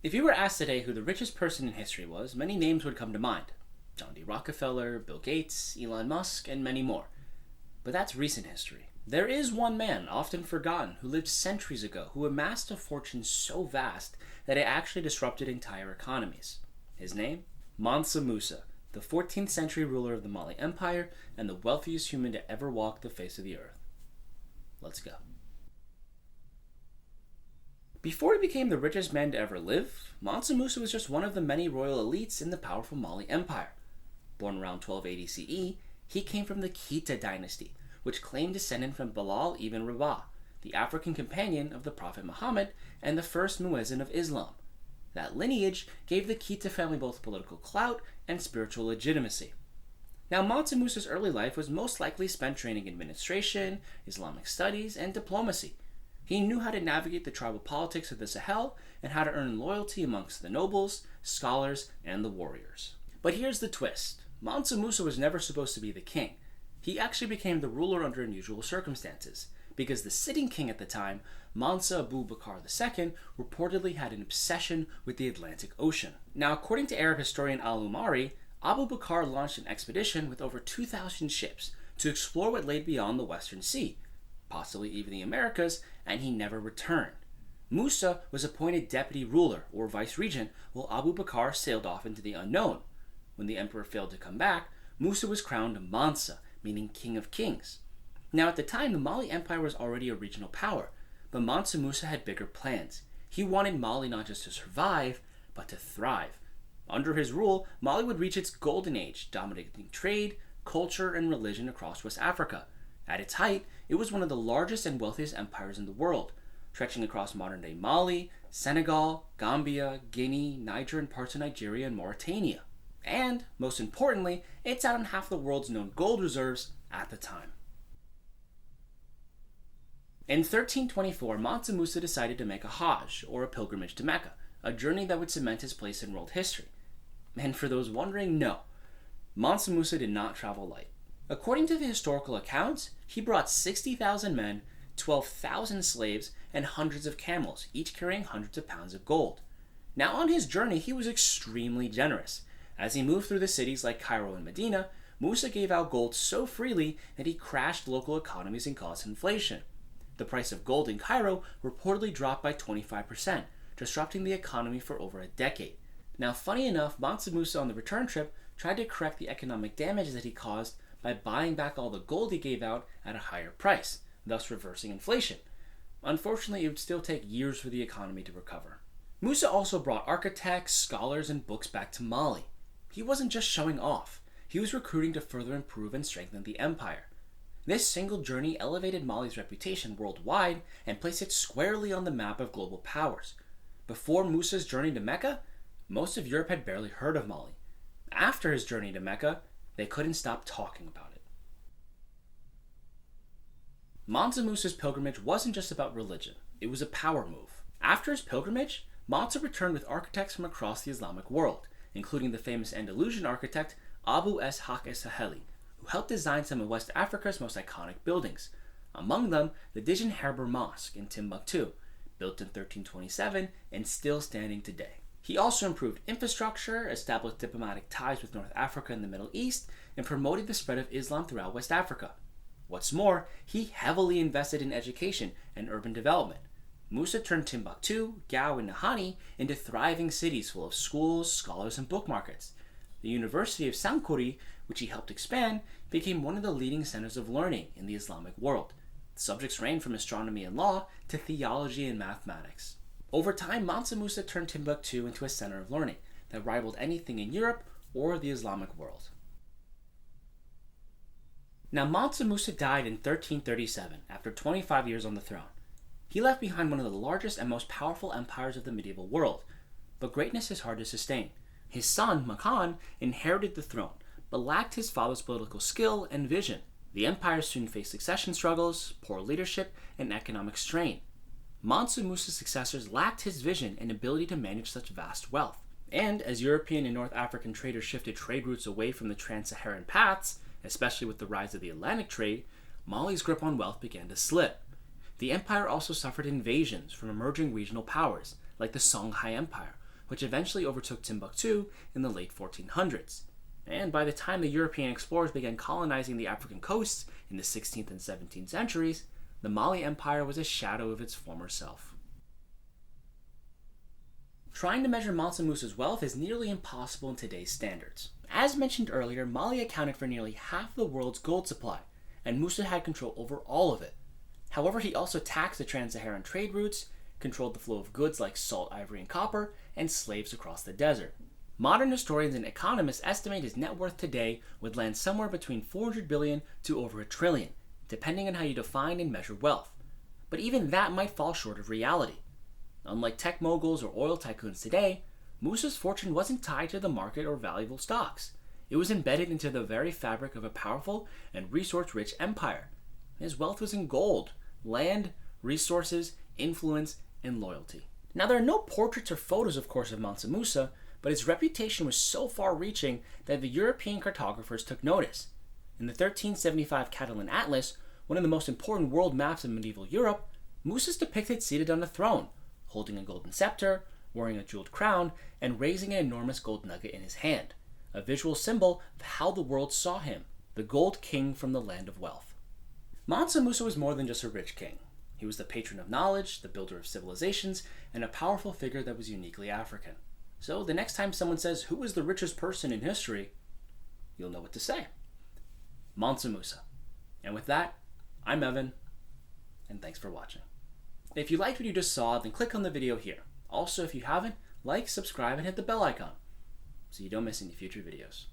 If you were asked today who the richest person in history was, many names would come to mind. John D. Rockefeller, Bill Gates, Elon Musk, and many more. But that's recent history. There is one man, often forgotten, who lived centuries ago, who amassed a fortune so vast that it actually disrupted entire economies. His name? Mansa Musa, the 14th century ruler of the Mali Empire and the wealthiest human to ever walk the face of the earth. Let's go. Before he became the richest man to ever live, Mansa Musa was just one of the many royal elites in the powerful Mali Empire. Born around 1280 CE, he came from the Keita dynasty, which claimed descent from Bilal ibn Rabah, the African companion of the Prophet Muhammad and the first muezzin of Islam. That lineage gave the Keita family both political clout and spiritual legitimacy. Now, Mansa Musa's early life was most likely spent training in administration, Islamic studies, and diplomacy. He knew how to navigate the tribal politics of the Sahel and how to earn loyalty amongst the nobles, scholars, and the warriors. But here's the twist. Mansa Musa was never supposed to be the king. He actually became the ruler under unusual circumstances, because the sitting king at the time, Mansa Abu Bakr II, reportedly had an obsession with the Atlantic Ocean. Now, according to Arab historian al-Umari, Abu Bakr launched an expedition with over 2,000 ships to explore what lay beyond the Western Sea, possibly even the Americas, and he never returned. Musa was appointed deputy ruler or vice-regent while Abu Bakr sailed off into the unknown. When the emperor failed to come back, Musa was crowned Mansa, meaning King of Kings. Now at the time, the Mali Empire was already a regional power, but Mansa Musa had bigger plans. He wanted Mali not just to survive, but to thrive. Under his rule, Mali would reach its golden age, dominating trade, culture, and religion across West Africa. At its height, it was one of the largest and wealthiest empires in the world, stretching across modern-day Mali, Senegal, Gambia, Guinea, Niger, and parts of Nigeria and Mauritania. And, most importantly, it sat on half the world's known gold reserves at the time. In 1324, Mansa Musa decided to make a Hajj, or a pilgrimage to Mecca, a journey that would cement his place in world history. And for those wondering, no, Mansa Musa did not travel light. According to the historical accounts, he brought 60,000 men, 12,000 slaves, and hundreds of camels, each carrying hundreds of pounds of gold. Now on his journey, he was extremely generous. As he moved through the cities like Cairo and Medina, Musa gave out gold so freely that he crashed local economies and caused inflation. The price of gold in Cairo reportedly dropped by 25%, disrupting the economy for over a decade. Now, funny enough, Mansa Musa on the return trip tried to correct the economic damage that he caused by buying back all the gold he gave out at a higher price, thus reversing inflation. Unfortunately, it would still take years for the economy to recover. Musa also brought architects, scholars, and books back to Mali. He wasn't just showing off. He was recruiting to further improve and strengthen the empire. This single journey elevated Mali's reputation worldwide and placed it squarely on the map of global powers. Before Musa's journey to Mecca, most of Europe had barely heard of Mali. After his journey to Mecca, they couldn't stop talking about it. Mansa Musa's pilgrimage wasn't just about religion, it was a power move. After his pilgrimage, Mansa returned with architects from across the Islamic world, including the famous Andalusian architect Abu Ishaq es-Saheli, who helped design some of West Africa's most iconic buildings, among them the Dijon Harbour Mosque in Timbuktu, built in 1327 and still standing today. He also improved infrastructure, established diplomatic ties with North Africa and the Middle East, and promoted the spread of Islam throughout West Africa. What's more, he heavily invested in education and urban development. Musa turned Timbuktu, Gao, and Nahani into thriving cities full of schools, scholars, and book markets. The University of Sankore, which he helped expand, became one of the leading centers of learning in the Islamic world. Subjects ranged from astronomy and law to theology and mathematics. Over time, Mansa Musa turned Timbuktu into a center of learning that rivaled anything in Europe or the Islamic world. Now, Mansa Musa died in 1337 after 25 years on the throne. He left behind one of the largest and most powerful empires of the medieval world, but greatness is hard to sustain. His son, Makan, inherited the throne, but lacked his father's political skill and vision. The empire soon faced succession struggles, poor leadership, and economic strain. Mansa Musa's successors lacked his vision and ability to manage such vast wealth. And as European and North African traders shifted trade routes away from the trans-Saharan paths, especially with the rise of the Atlantic trade, Mali's grip on wealth began to slip. The empire also suffered invasions from emerging regional powers, like the Songhai Empire, which eventually overtook Timbuktu in the late 1400s. And by the time the European explorers began colonizing the African coasts in the 16th and 17th centuries, the Mali Empire was a shadow of its former self. Trying to measure Mansa Musa's wealth is nearly impossible in today's standards. As mentioned earlier, Mali accounted for nearly half the world's gold supply, and Musa had control over all of it. However, he also taxed the trans-Saharan trade routes, controlled the flow of goods like salt, ivory, and copper, and slaves across the desert. Modern historians and economists estimate his net worth today would land somewhere between 400 billion to over $1 trillion, depending on how you define and measure wealth. But even that might fall short of reality. Unlike tech moguls or oil tycoons today, Musa's fortune wasn't tied to the market or valuable stocks. It was embedded into the very fabric of a powerful and resource-rich empire. His wealth was in gold, land, resources, influence, and loyalty. Now, there are no portraits or photos, of course, of Mansa Musa, but his reputation was so far-reaching that the European cartographers took notice. In the 1375 Catalan Atlas, one of the most important world maps of medieval Europe, Musa is depicted seated on a throne, holding a golden scepter, wearing a jeweled crown, and raising an enormous gold nugget in his hand, a visual symbol of how the world saw him, the gold king from the land of wealth. Mansa Musa was more than just a rich king. He was the patron of knowledge, the builder of civilizations, and a powerful figure that was uniquely African. So the next time someone says, "Who is the richest person in history?" you'll know what to say. Mansa Musa. And with that, I'm Evan, and thanks for watching. If you liked what you just saw, then click on the video here. Also, if you haven't, like, subscribe, and hit the bell icon so you don't miss any future videos.